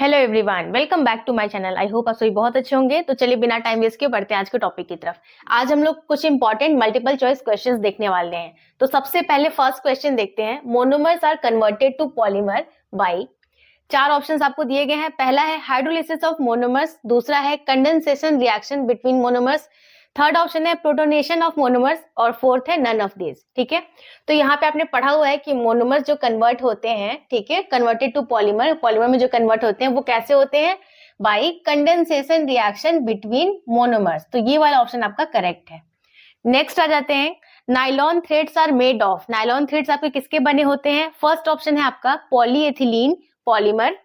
Hello everyone, welcome back to my channel. I hope आप सभी बहुत अच्छे होंगे। तो चलिए बिना टाइम वेस्ट किए बढ़ते हैं आज के टॉपिक की तरफ। आज हम लोग कुछ इंपॉर्टेंट मल्टीपल चॉइस क्वेश्चंस देखने वाले हैं। तो सबसे पहले फर्स्ट क्वेश्चन देखते हैं। Monomers are converted to polymer by. चार ऑप्शंस आपको दिए गए हैं। पहला है हाइड्रोलिसिस ऑफ मोनोमर्स, दूसरा है condensation reaction between monomers, third option है प्रोटोनेशन ऑफ मोनोमर्स और फोर्थ है नन ऑफ दिस। ठीक है, तो यहाँ पे आपने पढ़ा हुआ है कि मोनोमर्स जो कन्वर्ट होते हैं, ठीक है, कन्वर्टेड टू पॉलीमर, पॉलीमर में जो कन्वर्ट होते हैं वो कैसे होते हैं? Bye condensation reaction between monomers. तो ये वाला ऑप्शन आपका करेक्ट है। नेक्स्ट आ जाते हैं, nylon threads are made of. Nylon threads आपके किसके बने होते हैं? फर्स्ट ऑप्शन है आपका polyethylene polymer,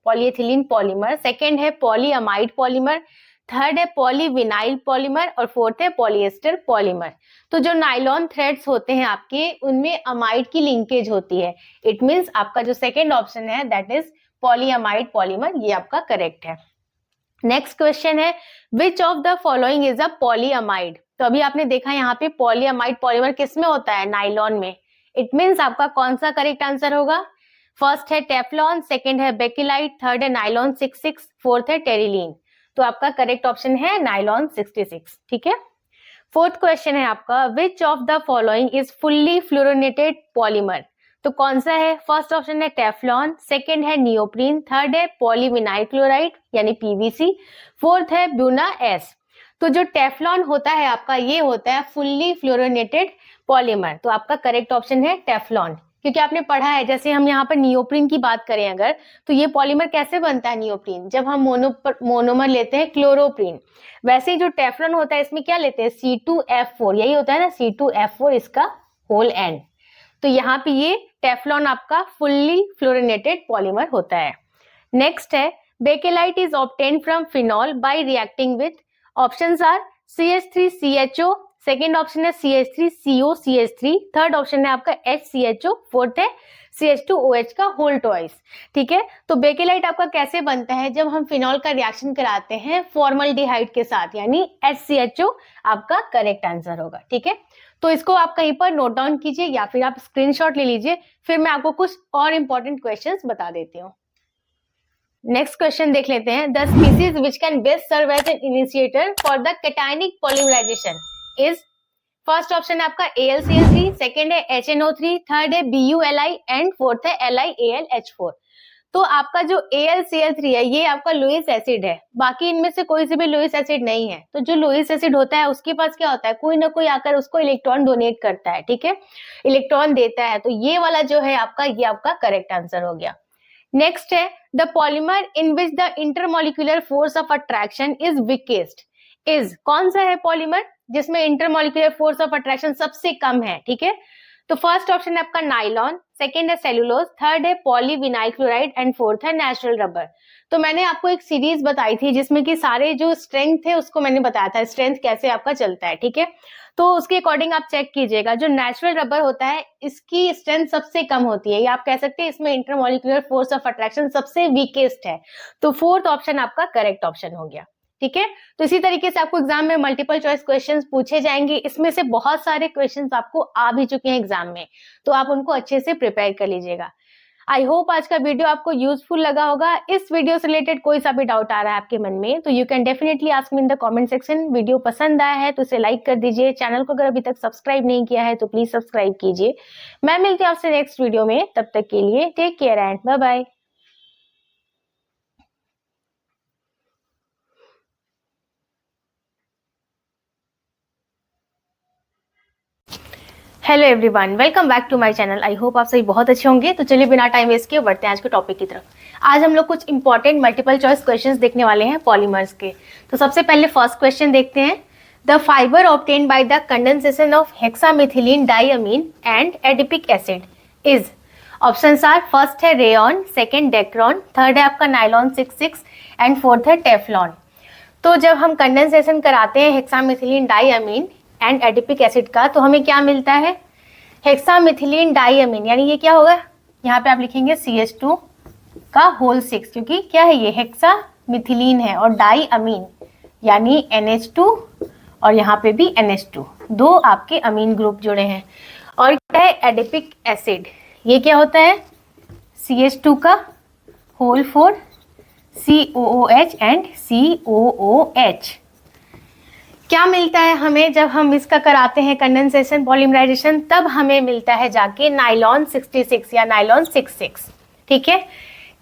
polyethylene polymer, second है पॉलीअमाइड पॉलीमर, थर्ड है पॉलीविनाइल पॉलीमर और फोर्थ है पॉलिएस्टर पॉलीमर। तो जो नाइलॉन थ्रेड्स होते हैं आपके, उनमें अमाइड की लिंकेज होती है। इट मींस आपका जो सेकेंड ऑप्शन है दैट इज पॉलीअमाइड पॉलीमर, ये आपका करेक्ट है। नेक्स्ट क्वेश्चन है, विच of the following is a polyamide. तो अभी आपने देखा यहाँ पे पॉलीअमाइड पॉलीमर किस में होता है? नाइलॉन में। इट मींस आपका कौन सा करेक्ट आंसर होगा? फर्स्ट है टेफ्लॉन, सेकेंड है बेकिलाइट, थर्ड है नाइलॉन 66, फोर्थ है टेरिलीन। तो आपका करेक्ट ऑप्शन है नाइलॉन 66। ठीक है। फोर्थ क्वेश्चन है आपका, which of the following is fully fluorinated polymer. तो कौन सा है? फर्स्ट ऑप्शन है टेफ्लॉन, सेकेंड है नियोप्रीन, थर्ड है पॉलीविनाइल क्लोराइड यानी पीवीसी, फोर्थ है ब्यूना एस। तो जो टेफ्लॉन होता है आपका, ये होता है फुल्ली फ्लोरोनेटेड पॉलीमर। तो आपका करेक्ट ऑप्शन है टेफ्लॉन, क्योंकि आपने पढ़ा है, जैसे हम यहाँ पर नियोप्रीन की बात करें अगर, तो ये पॉलीमर कैसे बनता है नियोप्रीन? जब हम मोनोमर लेते हैं क्लोरोप्रीन। वैसे ही जो टेफ्लॉन होता है इसमें क्या लेते हैं? C2F4, यही होता है ना, C2F4 इसका होल एंड। तो यहाँ पे ये टेफ्लॉन आपका फुल्ली फ्लोरिनेटेड पॉलीमर होता है। नेक्स्ट है, bakelite is obtained from phenol by reacting with. Options are CH3CHO, second option है CH3COCH3, थर्ड ऑप्शन है आपका HCHO, फोर्थ है CH2OH का होल ट्वाइस। ठीक है, तो बेकेलाइट आपका कैसे बनता है? जब हम फिनॉल का रिएक्शन कराते हैं फॉर्मल्डिहाइड के साथ, यानी HCHO आपका करेक्ट आंसर होगा। ठीक है, तो इसको आप कहीं पर नोट डाउन कीजिए या फिर आप स्क्रीनशॉट ले लीजिए, फिर मैं आपको कुछ और इंपॉर्टेंट क्वेश्चंस बता देती हूँ। नेक्स्ट क्वेश्चन देख लेते हैं। The species which can best serve as an initiator for the cationic polymerization is. First option है आपका AlCl3, सेकेंड है HNO3, थर्ड है BuLi एंड फोर्थ है LiAlH4। तो आपका जो AlCl3 है ये आपका लुईस एसिड है, बाकी इनमें से कोई से भी लुईस एसिड नहीं है। तो जो लुईस एसिड होता है उसके पास क्या होता है? कोई ना कोई आकर उसको इलेक्ट्रॉन डोनेट करता है, ठीक है, इलेक्ट्रॉन देता है। तो ये वाला जो है आपका, ये आपका करेक्ट आंसर हो गया। नेक्स्ट है, the polymer in which the intermolecular force of attraction is weakest is. कौन सा है पॉलीमर जिसमें इंटरमोलिकुलर फोर्स ऑफ अट्रैक्शन सबसे कम है? ठीक है, तो फर्स्ट ऑप्शन है आपका नाइलॉन, सेकेंड है सेलुलोज, थर्ड है पॉलीविनाइल क्लोराइड एंड फोर्थ है नेचुरल रबर। तो मैंने आपको एक सीरीज बताई थी जिसमें कि सारे जो स्ट्रेंथ थे उसको मैंने बताया था, स्ट्रेंथ कैसे आपका चलता है। ठीक है, तो उसके अकॉर्डिंग आप चेक कीजिएगा। जो नेचुरल रबर होता है इसकी स्ट्रेंथ सबसे कम होती है, या आप कह सकते हैं इसमें इंटरमोलिकुलर फोर्स ऑफ अट्रैक्शन सबसे वीकेस्ट है। तो फोर्थ ऑप्शन आपका करेक्ट ऑप्शन हो गया। ठीक है, तो इसी तरीके से आपको एग्जाम में मल्टीपल चॉइस क्वेश्चंस पूछे जाएंगे। इसमें से बहुत सारे क्वेश्चंस आपको आ भी चुके हैं एग्जाम में, तो आप उनको अच्छे से प्रिपेयर कर लीजिएगा। आई होप आज का वीडियो आपको यूजफुल लगा होगा। इस वीडियो से रिलेटेड कोई सा भी डाउट आ रहा है आपके मन में तो you can definitely ask me in the comment section. Video पसंद आया है तो इसे लाइक कर दीजिए। चैनल को अगर अभी तक सब्सक्राइब नहीं किया है तो प्लीज सब्सक्राइब कीजिए। मैं मिलती हूँ आपसे नेक्स्ट वीडियो में, तब तक के लिए take care and bye bye. Hello everyone, welcome back to my channel. I hope आप सभी बहुत अच्छे होंगे। तो चलिए बिना टाइम वेस्ट किए बढ़ते हैं आज के टॉपिक की तरफ। आज हम लोग कुछ इंपॉर्टेंट मल्टीपल चॉइस क्वेश्चंस देखने वाले हैं पॉलीमर्स के। तो सबसे पहले फर्स्ट क्वेश्चन देखते हैं। The fibre obtained by the condensation of hexamethylene diamine and adipic acid is. Options are, first है रेयॉन, सेकेंड डेक्रॉन, थर्ड है आपका नाइलॉन 66 एंड फोर्थ है टेफ्लॉन। तो जब हम कंडेंसेशन कराते हैं hexamethylene diamine and adipic acid का, तो हमें क्या मिलता है? हेक्सामिथिलीन डाइअमीन, यानी ये क्या होगा? यहाँ पे आप लिखेंगे CH2 का होल 6, क्योंकि क्या है ये हेक्सामिथिलीन है, और डाइअमीन यानी NH2 और यहाँ पे भी NH2, दो आपके अमीन ग्रुप जुड़े हैं। और क्या है? एडिपिक एसिड, ये क्या होता है? CH2 का होल 4 COOH एंड COOH। क्या मिलता है हमें जब हम इसका कराते हैं कंडेंसेशन पॉलीमराइजेशन, तब हमें मिलता है जाके नाइलॉन 66 या नाइलॉन 66। ठीक है,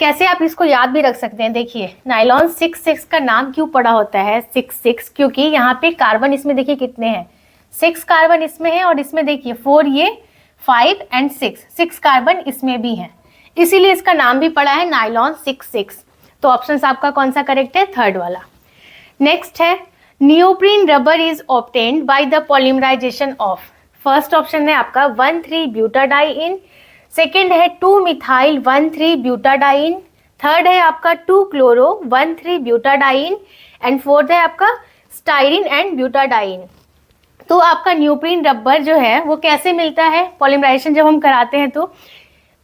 कैसे आप इसको याद भी रख सकते हैं। देखिए नाइलॉन 66 का नाम क्यों पड़ा होता है 66, क्योंकि यहाँ पे कार्बन इसमें देखिए कितने हैं, 6 कार्बन इसमें है और इसमें देखिए 4 ये 5 एंड 6 कार्बन इसमें भी हैं, इसीलिए इसका नाम भी पड़ा है नाइलॉन 66। तो ऑप्शन आपका कौन सा करेक्ट है, थर्ड वाला। नेक्स्ट है neoprene rubber is obtained by the polymerization of. First option है आपका 1,3-ब्यूटाडाइइन, सेकेंड है 2-मिथाइल-1,3-ब्यूटाडाइइन, थर्ड है आपका 2-क्लोरो-1,3-ब्यूटाडाइइन एंड फोर्थ है आपका स्टाइरिन एंड ब्यूटाडाइइन। तो आपका नियोप्रीन रबर जो है वो कैसे मिलता है पॉलीमराइजेशन जब हम कराते हैं तो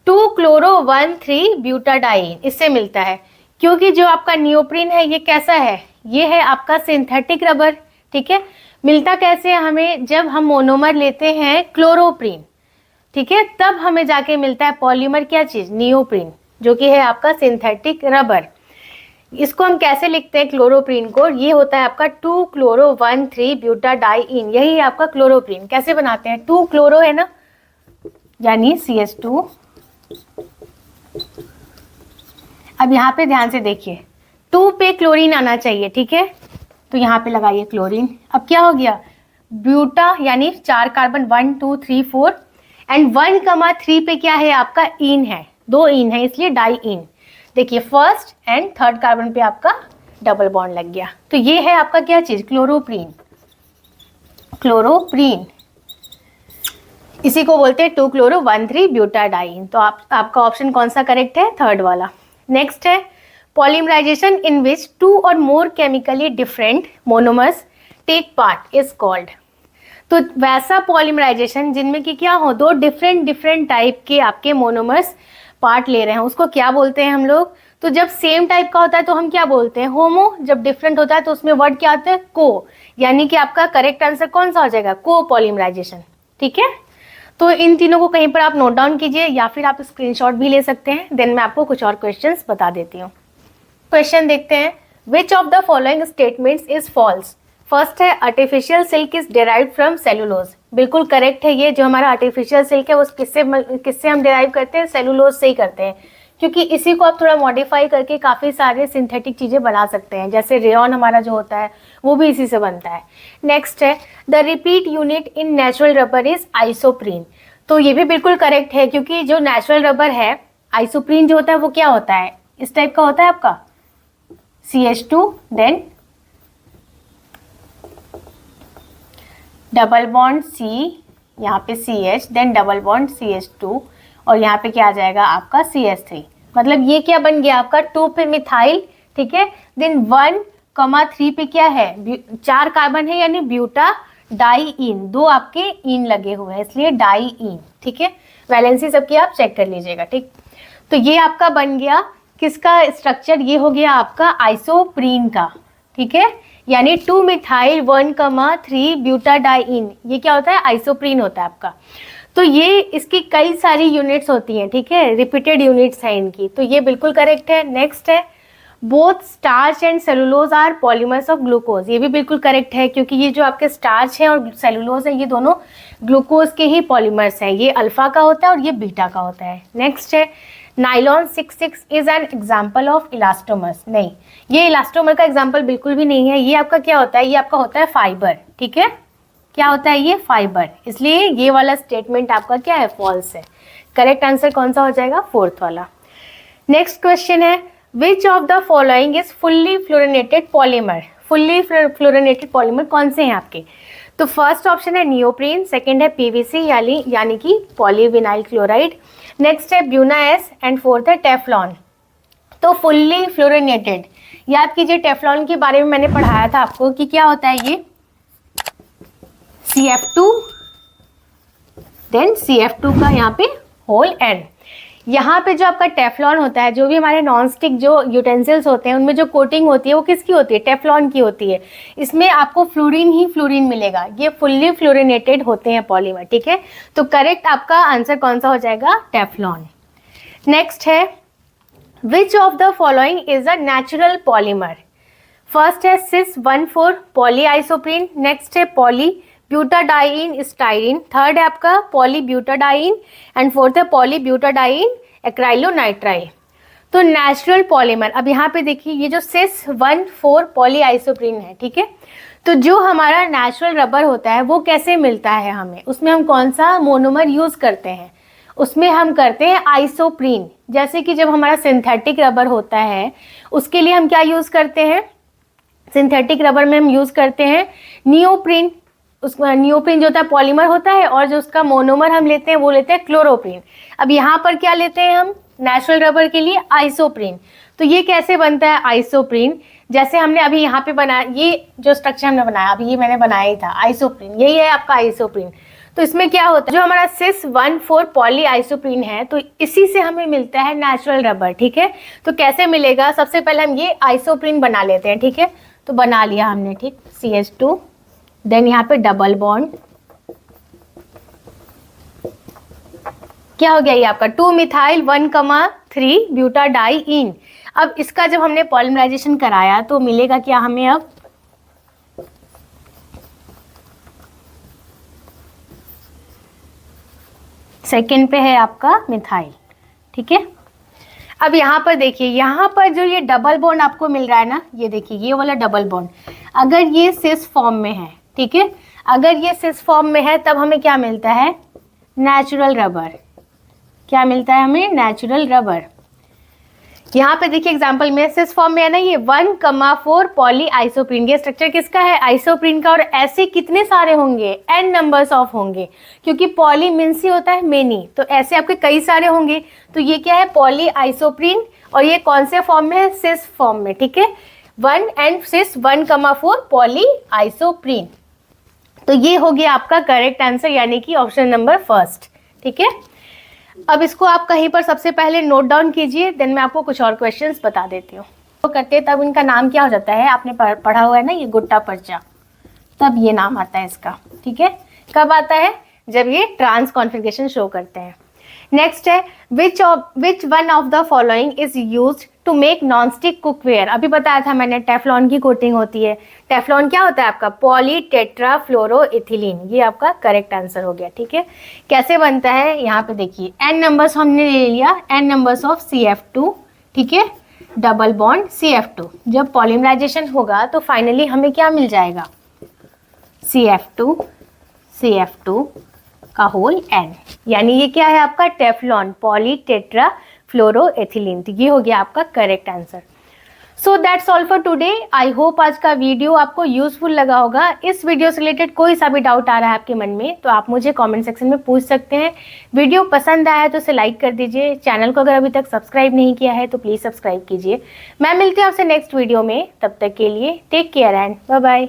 2-क्लोरो-1,3-ब्यूटाडाइइन इससे मिलता है, क्योंकि जो आपका नियोप्रीन है ये कैसा है, ये है आपका सिंथेटिक रबर। ठीक है, मिलता कैसे है हमें, जब हम मोनोमर लेते हैं क्लोरोप्रीन, ठीक है, तब हमें जाके मिलता है पॉलीमर क्या चीज, नियोप्रीन, जो कि है आपका सिंथेटिक रबर। इसको हम कैसे लिखते हैं क्लोरोप्रीन को, ये होता है आपका 2-क्लोरो-1,3-ब्यूटाडाइइन, यही है आपका क्लोरोप्रीन। कैसे बनाते हैं, 2 क्लोरो है ना, यानी CH2। अब यहाँ पे ध्यान से देखिए 2 पे क्लोरीन आना चाहिए, ठीक है, तो यहाँ पे लगाइए क्लोरीन। अब क्या हो गया, ब्यूटा यानी 4 कार्बन 1 2 3 4 एंड 1,3 पे क्या है आपका इन है, 2 इन है इसलिए डाइइन। देखिए फर्स्ट एंड थर्ड कार्बन पे आपका डबल बॉन्ड लग गया, तो ये है आपका क्या चीज, क्लोरोप्रीन। क्लोरोप्रीन इसी को बोलते हैं 2-क्लोरो-1,3-ब्यूटाडाइइन। तो आपका ऑप्शन कौन सा करेक्ट है, थर्ड वाला। नेक्स्ट है पॉलीमराइजेशन इन विच 2 और more chemically different monomers take part is called. तो वैसा पॉलीमराइजेशन जिनमें कि क्या हो, 2 डिफरेंट टाइप के आपके मोनोमर्स पार्ट ले रहे हैं, उसको क्या बोलते हैं हम लोग। तो जब सेम टाइप का होता है तो हम क्या बोलते हैं, होमो। जब डिफरेंट होता है तो उसमें वर्ड क्या आता है, को, यानी कि आपका करेक्ट आंसर कौन सा हो जाएगा, को पॉलीमराइजेशन। ठीक है, तो इन तीनों को कहीं पर आप नोट डाउन कीजिए या फिर आप स्क्रीनशॉट भी ले सकते हैं, देन मैं आपको कुछ और क्वेश्चंस बता देती हूँ। क्वेश्चन देखते हैं, which of the following statements is false. First है artificial silk is derived from cellulose, बिल्कुल करेक्ट है। ये जो हमारा आर्टिफिशियल सिल्क है वो किससे हम डिराइव करते हैं, सेलुलोज से ही करते हैं, क्योंकि इसी को आप थोड़ा मॉडिफाई करके काफ़ी सारे सिंथेटिक चीज़ें बना सकते हैं, जैसे रेयॉन हमारा जो होता है वो भी इसी से बनता है। नेक्स्ट है the repeat unit in natural rubber is isoprene, तो ये भी बिल्कुल करेक्ट है, क्योंकि जो नेचुरल रबर है आइसोप्रीन जो होता है वो क्या होता है, इस टाइप का होता है आपका CH2 then double bond C, यहाँ पे CH then double bond CH2 और यहाँ पे क्या आ जाएगा आपका CH3। मतलब ये क्या बन गया आपका 2 पे मिथाइल, ठीक है, देन 1,3 पे क्या है, 4 कार्बन है यानी ब्यूटा डाइइन, 2 आपके इन लगे हुए हैं इसलिए डाइइन। ठीक है, वैलेंसी सबकी आप चेक कर लीजिएगा। ठीक, तो ये आपका बन गया किसका स्ट्रक्चर, ये हो गया आपका आइसोप्रीन का। ठीक है, यानी 2 मिथाइल 1,3 ब्यूटाडाइइन, ये क्या होता है, आइसोप्रीन होता है आपका। तो ये इसकी कई सारी यूनिट्स होती हैं, ठीक है, रिपीटेड यूनिट्स हैं इनकी, तो ये बिल्कुल करेक्ट है। नेक्स्ट है both starch and cellulose are polymers of glucose, ये भी बिल्कुल करेक्ट है, क्योंकि ये जो आपके स्टार्च है और सेलुलोज है ये दोनों ग्लूकोज के ही पॉलीमर्स हैं, ये अल्फा का होता है और ये बीटा का होता है। नेक्स्ट है nylon 66 is an example of elastomers, नहीं, ये इलास्टोमर का एग्जाम्पल बिल्कुल भी नहीं है, ये आपका क्या होता है, ये आपका होता है फाइबर। ठीक है, क्या होता है ये, फाइबर, इसलिए ये वाला स्टेटमेंट आपका क्या है, फॉल्स है। करेक्ट आंसर कौन सा हो जाएगा, फोर्थ वाला। नेक्स्ट क्वेश्चन है विच of the following is fully fluorinated polymer. Fully fluorinated polymer कौन से हैं आपके, तो फर्स्ट ऑप्शन है नियोप्रीन, सेकेंड है PVC यानी कि पॉलीविनाइल क्लोराइड, नेक्स्ट है ब्यूना S एंड फोर्थ है टेफ्लॉन। तो फुल्ली फ्लोरिनेटेड, याद कीजिए टेफ्लॉन के बारे में मैंने पढ़ाया था आपको कि क्या होता है, ये CF2 देन CF2 का यहाँ पे होल एंड। यहाँ पे जो आपका टेफ्लॉन होता है, जो भी हमारे नॉन स्टिक जो यूटेंसिल्स होते हैं उनमें जो कोटिंग होती है वो किसकी होती है, टेफ्लॉन की होती है, इसमें आपको फ्लोरीन ही फ्लोरीन मिलेगा, ये फुल्ली फ्लोरिनेटेड होते हैं पॉलीमर। ठीक है, तो करेक्ट आपका आंसर कौन सा हो जाएगा, टेफ्लॉन। नेक्स्ट है विच of the following is a natural polymer? First है सिस 1,4 पॉलीआइसोप्रीन, नेक्स्ट है पॉली ब्यूटाडाइन स्टाइरिन, थर्ड है आपका पॉली ब्यूटाडाइन एंड फोर्थ है पॉली ब्यूटाडाइन एक्राइलोनाइट्राइल। तो नेचुरल पॉलीमर, अब यहाँ पे देखिए ये जो सिस 1,4 पॉलीआइसोप्रीन है, ठीक है, तो जो हमारा नेचुरल रबर होता है वो कैसे मिलता है हमें, उसमें हम कौन सा मोनोमर यूज करते हैं? उसमें हम करते हैं आइसोप्रीन। जैसे कि जब हमारा सिंथेटिक रबर होता है उसके लिए हम क्या यूज करते हैं? सिंथेटिक रबर में हम यूज करते हैं नियोप्रीन। उसका नियोप्रीन जो होता है पॉलीमर होता है, और जो उसका मोनोमर हम लेते हैं वो लेते हैं क्लोरोप्रीन। अब यहाँ पर क्या लेते हैं हम नेचुरल रबर के लिए? आइसोप्रीन। तो ये कैसे बनता है आइसोप्रीन? जैसे हमने अभी यहाँ पे बनाया, ये जो स्ट्रक्चर हमने बनाया अभी ये मैंने बनाया ही था, आइसोप्रीन, यही है आपका आइसोप्रीन। तो इसमें क्या होता है, जो हमारा सिस 1,4 पॉली आइसोप्रीन है तो इसी से हमें मिलता है नेचुरल रबर, ठीक है। तो कैसे मिलेगा? सबसे पहले हम ये आइसोप्रीन बना लेते हैं, ठीक है। तो बना लिया हमने, ठीक, CH2, देन यहाँ पे डबल बॉन्ड, क्या हो गया ये आपका 2 मिथाइल 1,3 ब्यूटाडाइइन। अब इसका जब हमने पॉलीमराइजेशन कराया तो मिलेगा क्या हमें? अब सेकेंड पे है आपका मिथाइल, ठीक है। अब यहाँ पर देखिए, यहाँ पर जो ये डबल बॉन्ड आपको मिल रहा है ना, ये देखिए ये वाला डबल बॉन्ड, अगर ये सिस फॉर्म में है, ठीक है, अगर ये सिस फॉर्म में है तब हमें क्या मिलता है? Natural rubber. क्या मिलता है हमें? Natural rubber. यहाँ पे देखिए एग्जांपल में सिस फॉर्म में है ना, ये 1,4 पॉली आइसोप्रीन, ये स्ट्रक्चर किसका है? आइसोप्रीन का। और ऐसे कितने सारे होंगे? n नंबर्स ऑफ होंगे, क्योंकि पॉली मीन्स ही होता है मेनी, तो ऐसे आपके कई सारे होंगे। तो ये क्या है? पॉली आइसोप्रीन, और ये कौन से फॉर्म में है? सिस फॉर्म में, ठीक है। 1 एंड सिस 1,4 पॉली आइसोप्रीन। तो ये हो गया आपका करेक्ट आंसर, यानी कि ऑप्शन नंबर फर्स्ट, ठीक है। अब इसको आप कहीं पर सबसे पहले नोट डाउन कीजिए, देन मैं आपको कुछ और क्वेश्चंस बता देती हूँ। तो करते तब इनका नाम क्या हो जाता है? आपने पढ़ा हुआ है ना ये गुट्टा पर्चा, तब ये नाम आता है इसका, ठीक है। कब आता है? जब ये ट्रांस कॉन्फ़िगरेशन शो करते हैं। नेक्स्ट है which one of the following is used to make non stick cookware. अभी बताया था मैंने टेफ्लॉन की कोटिंग होती है। टेफ्लॉन क्या होता है आपका? Poly tetrafluoroethylene. ये आपका करेक्ट आंसर हो गया, ठीक है। कैसे बनता है? यहाँ पे देखिए n नंबर्स हमने ले लिया, n नंबर्स ऑफ CF2, ठीक है, डबल बॉन्ड CF2। जब पॉलीमराइजेशन होगा तो फाइनली हमें क्या मिल जाएगा? CF2 का होल n, यानी ये क्या है आपका? Teflon poly tetrafluoroethylene. तो ये हो गया आपका correct answer. So that's all for today. I hope आज का वीडियो आपको यूजफुल लगा होगा। इस वीडियो से रिलेटेड कोई सा भी डाउट आ रहा है आपके मन में तो आप मुझे कमेंट सेक्शन में पूछ सकते हैं। वीडियो पसंद आया तो इसे लाइक कर दीजिए। चैनल को अगर अभी तक सब्सक्राइब नहीं किया है तो प्लीज़ सब्सक्राइब कीजिए। मैं मिलती हूँ आपसे नेक्स्ट वीडियो में, तब तक के लिए take care and bye bye.